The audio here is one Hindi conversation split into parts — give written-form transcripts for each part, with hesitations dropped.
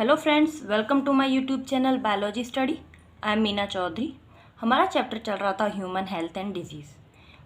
Hello friends, welcome to my YouTube channel biology study. I am Meena Chaudhary. हमारा चैप्टर चल रहा था ह्यूमन हेल्थ एंड डिजीज़,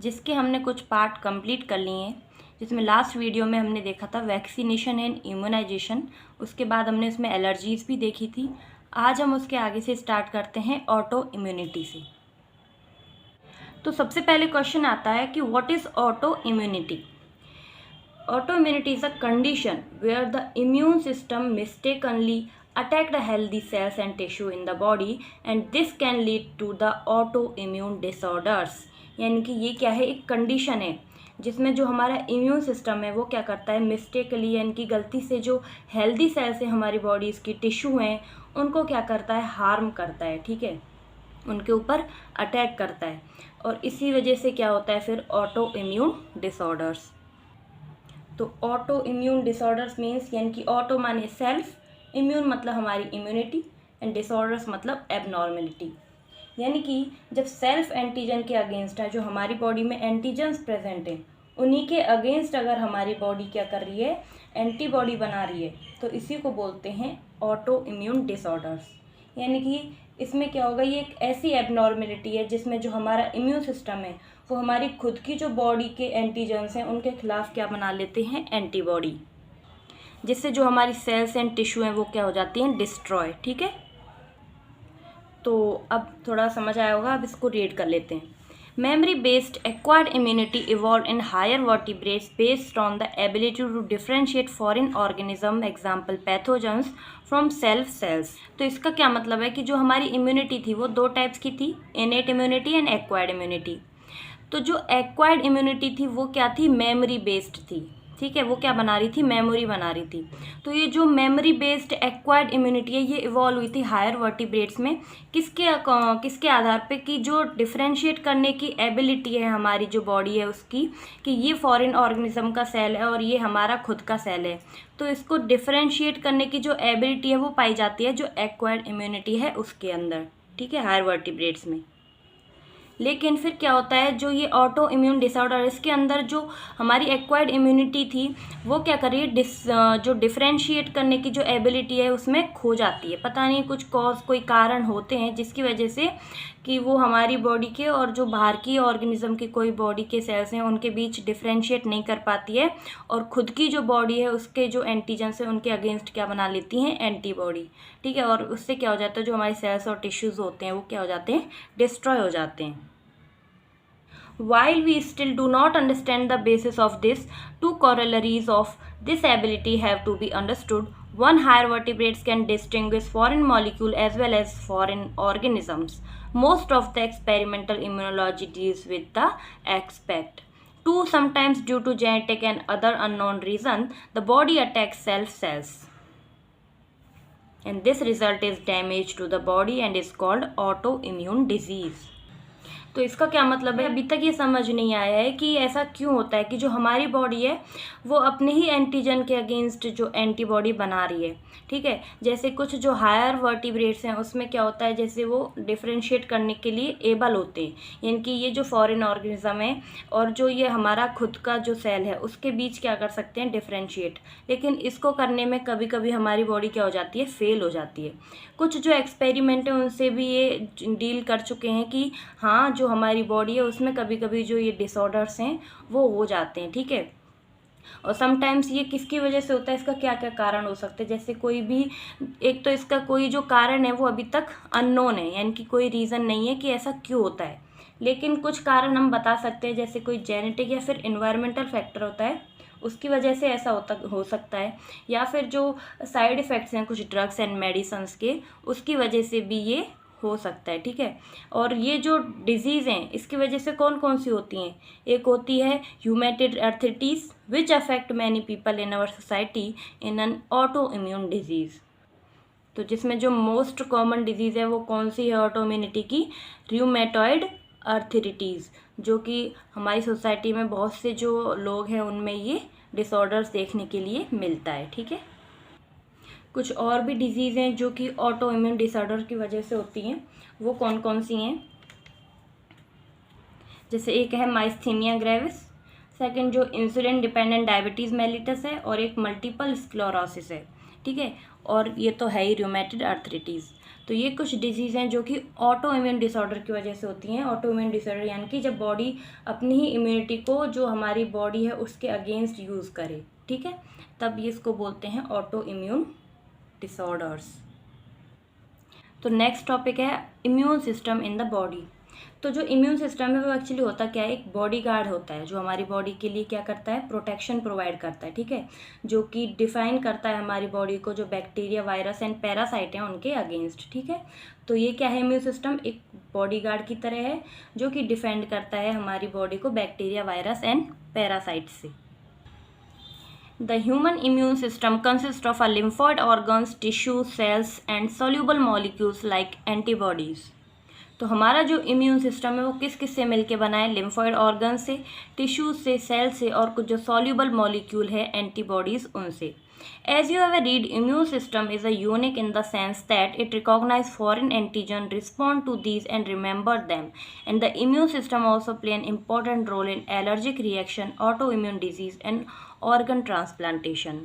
जिसके हमने कुछ पार्ट कंप्लीट कर लिए हैं। जिसमें लास्ट वीडियो में हमने देखा था वैक्सीनेशन एंड इम्यूनाइजेशन, उसके बाद हमने उसमें एलर्जीज़ भी देखी थी। आज हम उसके आगे से स्टार्ट करते हैं ऑटो इम्यूनिटी से। तो सबसे पहले क्वेश्चन आता है कि what is auto immunity. Autoimmunity is a condition where the immune system mistakenly attack the healthy cells and tissue in the body and this can lead to the autoimmune disorders। यानी कि ये क्या है, एक कंडीशन है जिसमें जो हमारा इम्यून सिस्टम है वो क्या करता है, मिस्टेकली यानी कि गलती से जो हेल्दी सेल्स है हमारी बॉडीज़ की टिश्यू हैं उनको क्या करता है, हार्म करता है। ठीक है, उनके ऊपर अटैक करता है और इसी वजह से क्या होता है फिर ऑटो इम्यून डिसऑर्डर्स। तो ऑटो इम्यून डिसऑर्डर्स मीन्स यानी कि ऑटो माने सेल्फ, इम्यून मतलब हमारी इम्यूनिटी एंड डिसऑर्डर्स मतलब एबनॉर्मेलिटी। यानी कि जब सेल्फ एंटीजन के अगेंस्ट है, जो हमारी बॉडी में एंटीजन्स प्रेजेंट हैं उन्हीं के अगेंस्ट अगर हमारी बॉडी क्या कर रही है, एंटीबॉडी बना रही है, तो इसी को बोलते हैं ऑटो इम्यून डिसऑर्डर्स। यानी कि इसमें क्या होगा, ये एक ऐसी एबनॉर्मेलिटी है जिसमें जो हमारा इम्यून सिस्टम है वो हमारी खुद की जो बॉडी के एंटीजन्स हैं उनके खिलाफ क्या बना लेते हैं, एंटीबॉडी, जिससे जो हमारी सेल्स एंड टिश्यू हैं वो क्या हो जाती हैं, डिस्ट्रॉय। ठीक है, तो अब थोड़ा समझ आया होगा, अब इसको रीड कर लेते हैं। Memory based acquired immunity evolved in higher vertebrates based on the ability to differentiate foreign organism, example pathogens, from self cells। तो इसका क्या मतलब है कि जो हमारी इम्यूनिटी थी वो दो टाइप्स की थी, innate immunity and acquired immunity. तो जो एक्वायर्ड इम्यूनिटी थी वो क्या थी, मेमोरी बेस्ड थी। ठीक है, वो क्या बना रही थी, मेमोरी बना रही थी। तो ये जो मेमोरी बेस्ड एक्वायर्ड इम्यूनिटी है ये इवॉल्व हुई थी हायर वर्टिब्रेट्स में। किसके आधार पे कि जो डिफरेंशिएट करने की एबिलिटी है हमारी जो बॉडी है उसकी, कि ये फॉरेन ऑर्गेनिज्म का सेल है और ये हमारा खुद का सेल है। तो इसको डिफरेंशिएट करने की जो एबिलिटी है वो पाई जाती है जो एक्वायर्ड इम्यूनिटी है उसके अंदर। ठीक है, हायर वर्टिब्रेट्स में। लेकिन फिर क्या होता है, जो ये ऑटो इम्यून डिसऑर्डर, इसके अंदर जो हमारी एक्वायर्ड इम्यूनिटी थी वो क्या कर रही है, जो डिफरेंशिएट करने की जो एबिलिटी है उसमें खो जाती है। पता नहीं कुछ कोई कारण होते हैं जिसकी वजह से कि वो हमारी बॉडी के और जो बाहर की ऑर्गेनिज्म की कोई बॉडी के सेल्स हैं उनके बीच डिफरेंशिएट नहीं कर पाती है और खुद की जो बॉडी है उसके जो एंटीजन्स हैं उनके अगेंस्ट क्या बना लेती हैं, एंटीबॉडी। ठीक है, और उससे क्या हो जाता है, जो हमारे सेल्स और टिश्यूज़ होते हैं वो क्या हो जाते हैं, डिस्ट्रॉय हो जाते हैं। While we still do not understand the basis of this, two corollaries of this ability have to be understood. One, higher vertebrates can distinguish foreign molecule as well as foreign organisms. Most of the experimental immunology deals with the aspect. Two, sometimes due to genetic and other unknown reason, the body attacks self cells. And this result is damage to the body and is called autoimmune disease. तो इसका क्या मतलब है, अभी तक ये समझ नहीं आया है कि ऐसा क्यों होता है कि जो हमारी बॉडी है वो अपने ही एंटीजन के अगेंस्ट जो एंटीबॉडी बना रही है। ठीक है, जैसे कुछ जो हायर वर्टिब्रेट्स हैं उसमें क्या होता है, जैसे वो डिफरेंशिएट करने के लिए एबल होते हैं, यानी कि ये जो फॉरेन ऑर्गेनिज्म है और जो ये हमारा खुद का जो सेल है उसके बीच क्या कर सकते हैं, डिफरेंशिएट। लेकिन इसको करने में कभी कभी हमारी बॉडी क्या हो जाती है, फेल हो जाती है। कुछ जो एक्सपेरिमेंट है उनसे भी ये डील कर चुके हैं कि हाँ, जो हमारी बॉडी है उसमें कभी कभी जो ये डिसऑर्डर्स हैं वो हो जाते हैं। ठीक है, और समटाइम्स ये किसकी वजह से होता है, इसका क्या क्या कारण हो सकते हैं, जैसे कोई भी एक, तो इसका कोई जो कारण है वो अभी तक अननोन है, यानी कि कोई रीज़न नहीं है कि ऐसा क्यों होता है। लेकिन कुछ कारण हम बता सकते हैं, जैसे कोई जेनेटिक या फिर इन्वायरमेंटल फैक्टर होता है उसकी वजह से ऐसा हो सकता है, या फिर जो साइड इफ़ेक्ट्स हैं कुछ ड्रग्स एंड मेडिसिन्स के उसकी वजह से भी ये हो सकता है। ठीक है, और ये जो डिजीज़ हैं इसकी वजह से कौन कौन सी होती हैं, एक होती है rheumatoid arthritis which affect many people in our society in an autoimmune disease. तो जिसमें जो मोस्ट कॉमन डिजीज़ है वो कौन सी है ऑटो इम्यूनिटी की, र्यूमेटॉइड आर्थराइटिस, जो कि हमारी सोसाइटी में बहुत से जो लोग हैं उनमें ये डिसऑर्डर्स देखने के लिए मिलता है। ठीक है, कुछ और भी डिजीज़ हैं जो कि ऑटो इम्यून डिसऑर्डर की वजह से होती हैं, वो कौन कौन सी हैं, जैसे एक है माइस्थीनिया ग्रेविस, सेकंड जो इंसुलिन डिपेंडेंट डायबिटीज़ मेलिटस है, और एक मल्टीपल स्क्लेरोसिस है। ठीक है। और ये तो है ही रूमेटॉइड अर्थराइटिस। तो ये कुछ डिजीज़ हैं जो कि ऑटो इम्यून डिसऑर्डर की वजह से होती हैं। ऑटो इम्यून डिसऑर्डर यानी कि जब बॉडी अपनी ही इम्यूनिटी को जो हमारी बॉडी है उसके अगेंस्ट यूज़ करे, ठीक है, तब ये इसको बोलते हैं ऑटो इम्यून डिसऑर्डर्स। तो नेक्स्ट टॉपिक है immune system in the body. तो जो इम्यून सिस्टम है वो एक्चुअली होता क्या है, एक बॉडी गार्ड होता है जो हमारी बॉडी के लिए क्या करता है, प्रोटेक्शन प्रोवाइड करता है, ठीक है, जो कि डिफाइन करता है हमारी बॉडी को जो बैक्टीरिया, वायरस एंड पैरासाइट हैं उनके अगेंस्ट, ठीक है। तो ये क्या है, इम्यून सिस्टम एक बॉडी गार्ड की तरह है जो कि डिफेंड करता है हमारी बॉडी को बैक्टीरिया, वायरस एंड पैरासाइट से। The human immune system consists of a lymphoid organs, tissues, cells and soluble molecules like antibodies. तो हमारा जो इम्यून सिस्टम है वो किस किस से मिलके बना है, लिम्फॉइड ऑर्गन से, टिश्यूज से, सेल से और कुछ जो सॉल्यूबल मॉलिक्यूल है एंटीबॉडीज उनसे। As you have read, immune system is a unique in the sense that it recognizes foreign antigen, respond to these and remember them. And the immune system also play an important role in allergic reaction, autoimmune disease and organ transplantation.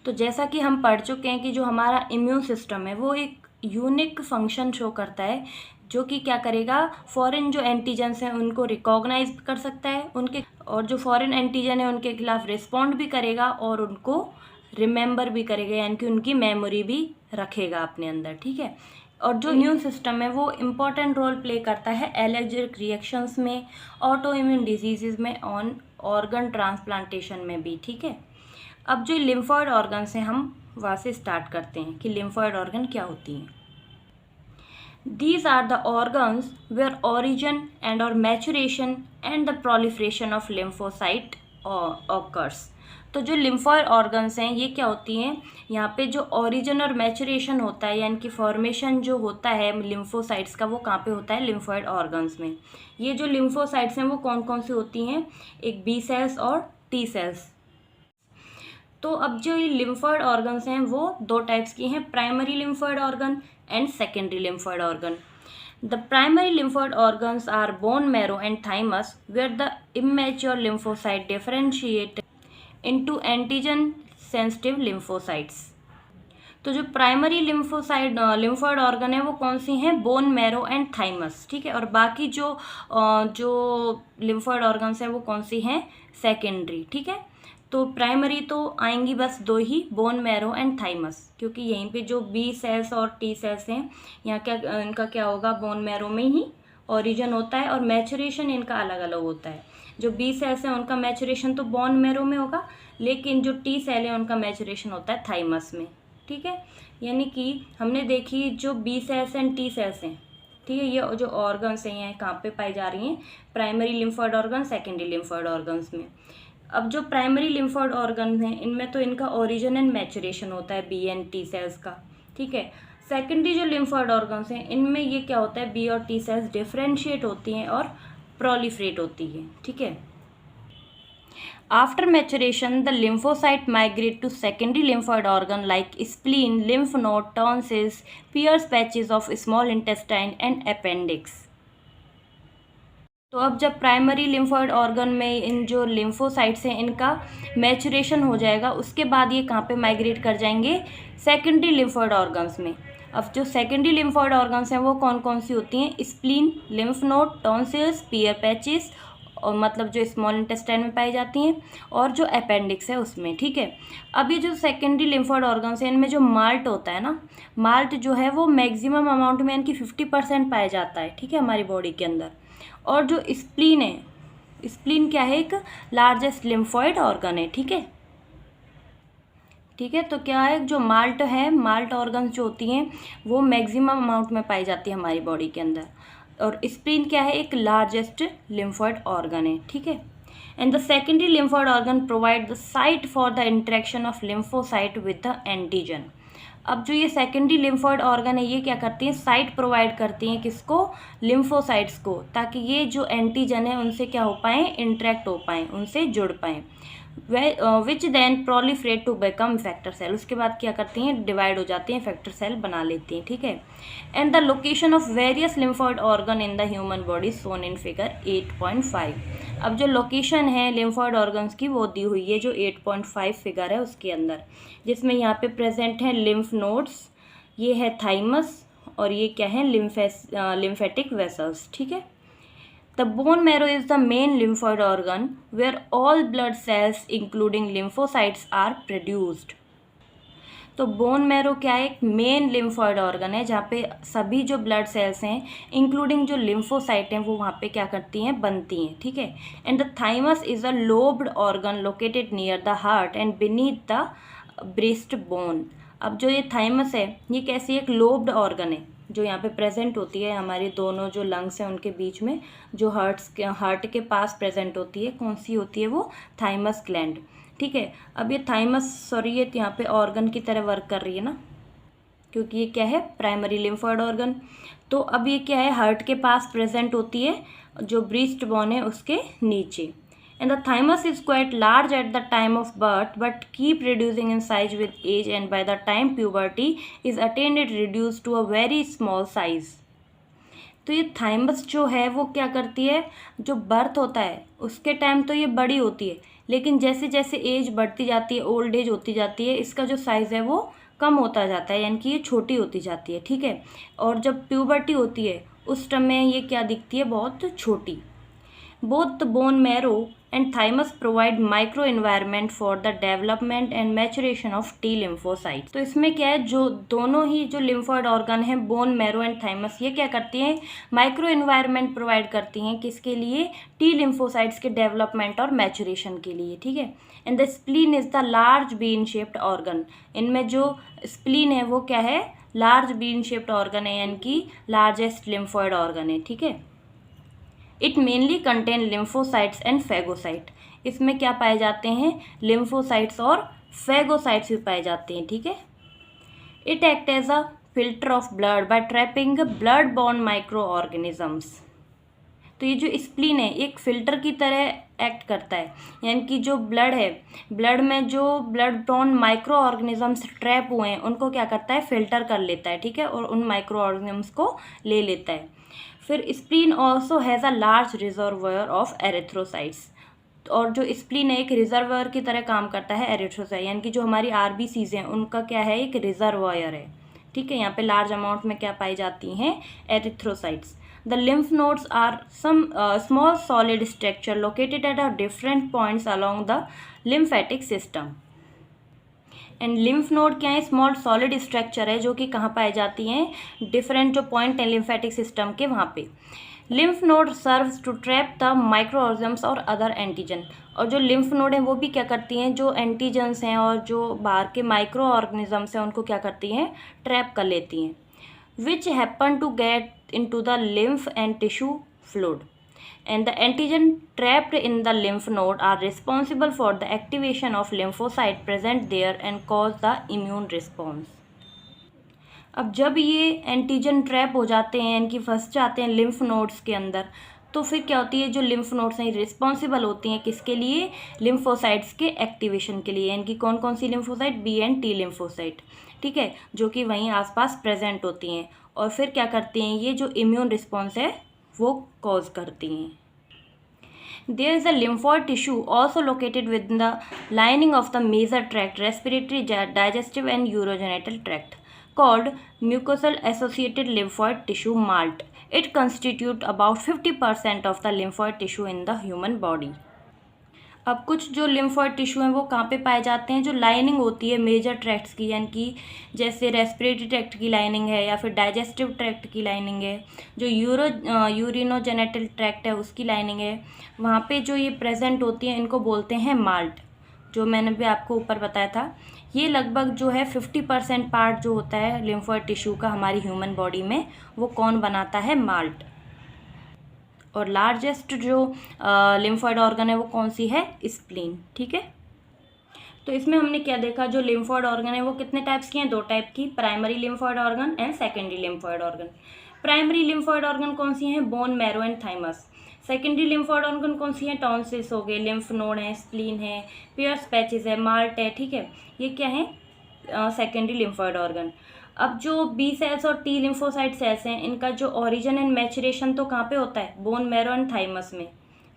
तो जैसा कि हम पढ़ चुके हैं कि जो हमारा इम्यून सिस्टम है वो एक यूनिक फंक्शन शो करता है जो कि क्या करेगा, फॉरेन जो एंटीजन्स हैं उनको रिकॉग्नाइज कर सकता है उनके, और जो फॉरेन एंटीजन है उनके खिलाफ रिस्पॉन्ड भी करेगा और उनको रिमेंबर भी करेगा, यानी कि उनकी मेमोरी भी रखेगा अपने अंदर, ठीक है। और जो इम्यून सिस्टम है वो इम्पॉर्टेंट रोल प्ले करता है एलर्जिक रिएक्शंस में, ऑटो इम्यून डिजीज़ में, ऑन ऑर्गन ट्रांसप्लांटेशन में भी, ठीक है। अब जो लिम्फॉइड ऑर्गन्स हैं हम वहाँ से स्टार्ट करते हैं कि लिम्फॉइड ऑर्गन क्या होती हैं। These are the organs where origin and or maturation and the proliferation of lymphocyte occurs. तो जो लिम्फॉइड ऑर्गन्स हैं ये क्या होती हैं, यहाँ पे जो ओरिजिन और मैचुरेशन होता है यानी कि फॉर्मेशन जो होता है लिम्फोसाइट्स का वो कहाँ पे होता है, लिम्फॉइड ऑर्गन्स में। ये जो लिम्फोसाइट्स हैं वो कौन कौन सी होती हैं, एक बी सेल्स और टी सेल्स। तो अब जो ये लिम्फॉइड ऑर्गन्स हैं वो दो टाइप्स की हैं, primary lymphoid organ and secondary lymphoid organ. The primary lymphoid organs are bone marrow and thymus, where the immature lymphocyte differentiate into antigen sensitive lymphocytes. तो जो प्राइमरी लिम्फॉइड ऑर्गन है वो कौन सी हैं, बोन मैरो एंड थाइमस, ठीक है। और बाकी जो लिम्फॉइड ऑर्गन्स हैं वो कौन सी हैं, सेकेंडरी, ठीक है। तो प्राइमरी तो आएंगी बस दो ही, बोन मैरो एंड थाइमस, क्योंकि यहीं पे जो बी सेल्स और टी सेल्स हैं यहाँ क्या इनका क्या होगा, बोन मैरो में ही ओरिजिन होता है और मैचुरेशन इनका अलग अलग होता है। जो बी सेल्स हैं उनका मैचुरेशन तो बोन मैरो में होगा, लेकिन जो टी सेल है उनका मैचुरेशन होता है थाइमस में, ठीक है। यानी कि हमने देखी जो B cells and T cells हैं, ठीक है, ये जो ऑर्गन्स हैं यहाँ कहाँ पे पाई जा रही हैं, primary lymphoid organ, secondary lymphoid organs में। अब जो प्राइमरी लिम्फॉइड ऑर्गन हैं इनमें तो इनका ओरिजिन एंड मैचुरेशन होता है बी एंड टी सेल्स का, ठीक है। सेकेंडरी जो लिम्फॉइड ऑर्गन्स हैं इनमें ये क्या होता है, बी और टी सेल्स डिफरेंशिएट होती हैं और प्रोलिफरेट होती है, ठीक है। After maturation, the lymphocyte migrate to secondary lymphoid organ like spleen, lymph node, tonsils, Peyer's patches of small intestine and appendix. तो अब जब प्राइमरी लिम्फॉइड ऑर्गन में इन जो लिम्फोसाइट्स हैं इनका मैचुरेशन हो जाएगा, उसके बाद ये कहाँ पे माइग्रेट कर जाएंगे, सेकेंडरी लिम्फॉइड ऑर्गन्स में। अब जो सेकेंडरी लिम्फॉइड ऑर्गन्स हैं वो कौन कौन सी होती हैं, स्प्लीन, लिम्फ नोड, टॉन्सिल्स, पियर पैचेस, और मतलब जो स्मॉल इंटेस्टाइन में पाई जाती हैं, और जो अपेंडिक्स है उसमें, ठीक है। अब ये जो सेकेंडरी लिम्फॉइड ऑर्गन्स हैं इनमें जो माल्ट होता है ना, माल्ट जो है वो मैक्सिमम अमाउंट में इनकी 50% पाया जाता है, ठीक है, हमारी बॉडी के अंदर। और जो स्प्लीन है, स्प्लीन क्या है, एक लार्जेस्ट लिम्फॉइड ऑर्गन है, ठीक है, ठीक है। तो क्या है, जो माल्ट है, माल्ट ऑर्गन्स जो होती हैं वो मैक्सिमम अमाउंट में पाई जाती है हमारी बॉडी के अंदर, और स्प्लीन क्या है, एक लार्जेस्ट लिम्फॉइड ऑर्गन है, ठीक है। And the secondary lymphoid organ provide the site for the interaction of lymphocyte with the antigen. अब जो ये सेकेंडरी लिम्फॉइड ऑर्गन है ये क्या करती हैं, साइट प्रोवाइड करती हैं किसको, लिम्फोसाइट्स को, ताकि ये जो एंटीजन है उनसे क्या हो पाएँ, इंटरेक्ट हो पाएँ, उनसे जुड़ पाएँ। Which then proliferate to become effector cell. उसके बाद क्या करती हैं, डिवाइड हो जाती हैं, इफेक्टर सेल बना लेती हैं, ठीक है। And the location of various lymphoid organ in the human body shown in figure 8.5। अब जो लोकेशन है लिम्फोइड ऑर्गन्स की वो दी हुई है जो 8.5 फिगर है उसके अंदर, जिसमें यहाँ पे प्रेजेंट है लिम्फ नोड्स, ये है थाइमस, और ये क्या है, लिम्फेटिक वेसल्स, ठीक है। The bone marrow is the main lymphoid organ where all blood cells including lymphocytes are produced. तो बोन मैरो क्या है, एक मेन लिम्फॉइड ऑर्गन है जहाँ पे सभी जो ब्लड सेल्स हैं इंक्लूडिंग जो लिम्फोसाइट हैं वो वहाँ पे क्या करती हैं, बनती हैं, ठीक है। And the thymus is a lobed organ located near the heart and beneath the breast bone. अब जो ये थाइमस है ये कैसी एक लोब्ड ऑर्गन है जो यहाँ पे प्रेजेंट होती है हमारी दोनों जो लंग्स हैं उनके बीच में, जो हार्ट के पास प्रेजेंट होती है। कौन सी होती है वो, थाइमस ग्लैंड, ठीक है। अब ये थाइमस, सॉरी, ये यहाँ पे ऑर्गन की तरह वर्क कर रही है ना, क्योंकि ये क्या है, प्राइमरी लिम्फोइड ऑर्गन। तो अब ये क्या है, हार्ट के पास प्रेजेंट होती है, जो ब्रेस्ट बोन है उसके नीचे। And the thymus is quite large at the time of birth but keep reducing in size with age, and by the time puberty is attained it reduced to a very small size. तो ये थाइमस जो है वो क्या करती है, जो बर्थ होता है उसके टाइम तो ये बड़ी होती है, लेकिन जैसे जैसे एज बढ़ती जाती है, ओल्ड एज होती जाती है, इसका जो साइज़ है वो कम होता जाता है, यानी कि ये छोटी होती जाती है, ठीक है। और जब प्यूबर्टी होती है उस टाइम में ये क्या दिखती है, बहुत छोटी। Both the bone marrow and thymus provide micro environment for the development and maturation of T lymphocytes. तो इसमें क्या है, जो दोनों ही जो लिम्फोइड ऑर्गन है, बोन मैरो एंड थाइमस, ये क्या करती हैं, माइक्रो एनवायरनमेंट प्रोवाइड करती हैं, किसके लिए, टी लिम्फोसाइट्स के डेवलपमेंट और मैचुरेशन के लिए, ठीक है। And the spleen is the large bean shaped organ. इनमें जो स्प्लीन है वो क्या है, लार्ज बीन शेप्ड ऑर्गन है, यानी कि लार्जेस्ट लिम्फोइड ऑर्गन है, ठीक है। It mainly contain lymphocytes and phagocyte. इसमें क्या पाए जाते हैं, लिम्फोसाइट्स और फेगोसाइट्स भी पाए जाते हैं, ठीक है। It act as a filter of blood by trapping blood borne microorganisms. तो ये जो स्प्लीन है एक फिल्टर की तरह एक्ट करता है, यानी कि जो ब्लड है, ब्लड में जो blood borne micro organisms trap हुए हैं उनको क्या करता है, फिल्टर कर लेता है, ठीक है, और उन माइक्रो ऑर्गेनिजम्स को ले लेता है। फिर spleen also has a large reservoir of erythrocytes. और जो स्प्लीन है एक रिजर्वायर की तरह काम करता है एरिथ्रोसाइट, यानी कि जो हमारी आरबीसीज हैं उनका क्या है, एक रिजर्वायर है, ठीक है। यहाँ पे लार्ज अमाउंट में क्या पाई जाती हैं, erythrocytes. The lymph nodes are some small solid structure located at a different points along the lymphatic system. And lymph node क्या है, स्मॉल सॉलिड स्ट्रक्चर है जो कि कहाँ पाई जाती हैं, डिफरेंट जो पॉइंट हैं लिम्फेटिक सिस्टम के वहाँ पे। Lymph node serves to trap the microorganisms और अदर एंटीजन। और जो लिम्फ नोड हैं वो भी क्या करती हैं, जो एंटीजन्स हैं और जो बाहर के माइक्रो ऑर्गेनिजम्स हैं उनको क्या करती हैं, ट्रैप कर लेती हैं, which happen to get into the lymph and tissue fluid. And the antigen trapped in the lymph node are responsible for the activation of lymphocyte present there and cause the immune response. अब जब ये एंटीजन ट्रैप हो जाते हैं, यानी कि फंस जाते हैं लिम्फ नोड्स के अंदर, तो फिर क्या होती है, जो लिम्फ नोड्स हैं रिस्पॉन्सिबल होती हैं किसके लिए, लिम्फोसाइट्स के एक्टिवेशन के लिए, यानी कि कौन कौन सी lymphocyte, B and T lymphocyte, ठीक है, जो कि वहीं आसपास प्रेजेंट होती हैं। और फिर क्या करती हैं, ये जो इम्यून रिस्पॉन्स है वो कॉज करती हैं। There is a lymphoid tissue also located within the lining of the major tract, respiratory, digestive and urogenital tract, called mucosal associated lymphoid tissue MALT. It constitutes about 50% of the lymphoid tissue in the human body. अब कुछ जो लिम्फोइड टिश्यू हैं वो कहाँ पे पाए जाते हैं, जो लाइनिंग होती है मेजर ट्रैक्ट्स की, यानी कि जैसे रेस्पिरेटरी ट्रैक्ट की लाइनिंग है या फिर डाइजेस्टिव ट्रैक्ट की लाइनिंग है, जो यूरिनोजेनेटल ट्रैक्ट है उसकी लाइनिंग है, वहाँ पे जो ये प्रेजेंट होती हैं इनको बोलते हैं माल्ट, जो मैंने भी आपको ऊपर बताया था। ये लगभग जो है 50% पार्ट जो होता है लिम्फोइड टिश्यू का हमारी ह्यूमन बॉडी में, वो कौन बनाता है, माल्ट। और लार्जेस्ट जो लिम्फोइड ऑर्गन है वो कौन सी है, स्प्लीन, ठीक है। तो इसमें हमने क्या देखा, जो लिम्फोइड ऑर्गन है वो कितने टाइप्स की हैं, दो टाइप की, primary lymphoid organ and secondary lymphoid organ. Primary lymphoid organ कौन सी हैं, bone marrow and thymus. Secondary lymphoid organ कौन सी है? टॉन्सिल्स हो गए, लिम्फ नोड है, स्प्लीन है, पियर्स पैचेस है, मार्ट है, ठीक है, ये क्या है? Secondary lymphoid organ. अब जो बी सेल्स और टी लिम्फोसाइट सेल्स हैं, इनका जो ओरिजिन एंड मैचुरेशन तो कहाँ पे होता है? बोन मैरो एंड थाइमस में,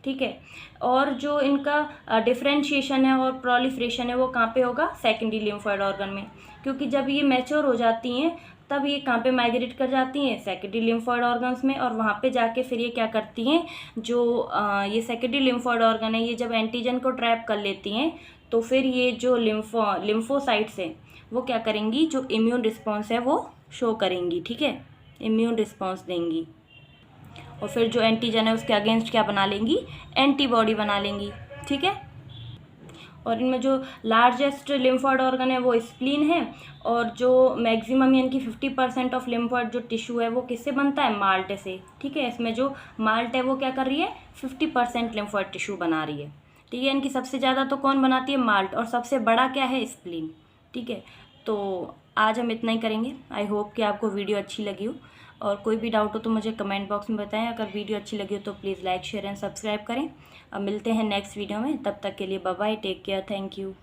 ठीक है। और जो इनका डिफरेंशिएशन है और प्रोलिफरेशन है वो कहाँ पे होगा? सेकेंडरी लिम्फोइड ऑर्गन में, क्योंकि जब ये मैच्योर हो जाती हैं तब ये कहाँ पे माइग्रेट कर जाती हैं? सेकेंडरी लिम्फोइड ऑर्गन्स में, और वहाँ पे जाके फिर ये क्या करती हैं? जो ये सेकेंडरी लिम्फोइड ऑर्गन है, ये जब एंटीजन को ट्रैप कर लेती हैं तो फिर ये जो लिम्फोसाइट्स हैं वो क्या करेंगी? जो इम्यून रिस्पॉन्स है वो शो करेंगी, ठीक है, इम्यून रिस्पॉन्स देंगी, और फिर जो एंटीजन है उसके अगेंस्ट क्या बना लेंगी? एंटीबॉडी बना लेंगी, ठीक है। और इनमें जो लार्जेस्ट लिम्फोइड ऑर्गन है वो स्प्लीन है, और जो मैक्सिमम यानी कि 50% ऑफ लिम्फोइड जो टिश्यू है वो किससे बनता है? माल्ट से, ठीक है। इसमें जो माल्ट है वो क्या कर रही है? 50% लिम्फोइड टिश्यू बना रही है, ठीक है। इनकी सबसे ज़्यादा तो कौन बनाती है? माल्ट, और सबसे बड़ा क्या है? स्प्लीन, ठीक है। तो आज हम इतना ही करेंगे। आई होप कि आपको वीडियो अच्छी लगी हो, और कोई भी डाउट हो तो मुझे कमेंट बॉक्स में बताएं। अगर वीडियो अच्छी लगी हो तो please like, share and subscribe करें। अब मिलते हैं नेक्स्ट वीडियो में, तब तक के लिए bye bye, take care, thank you.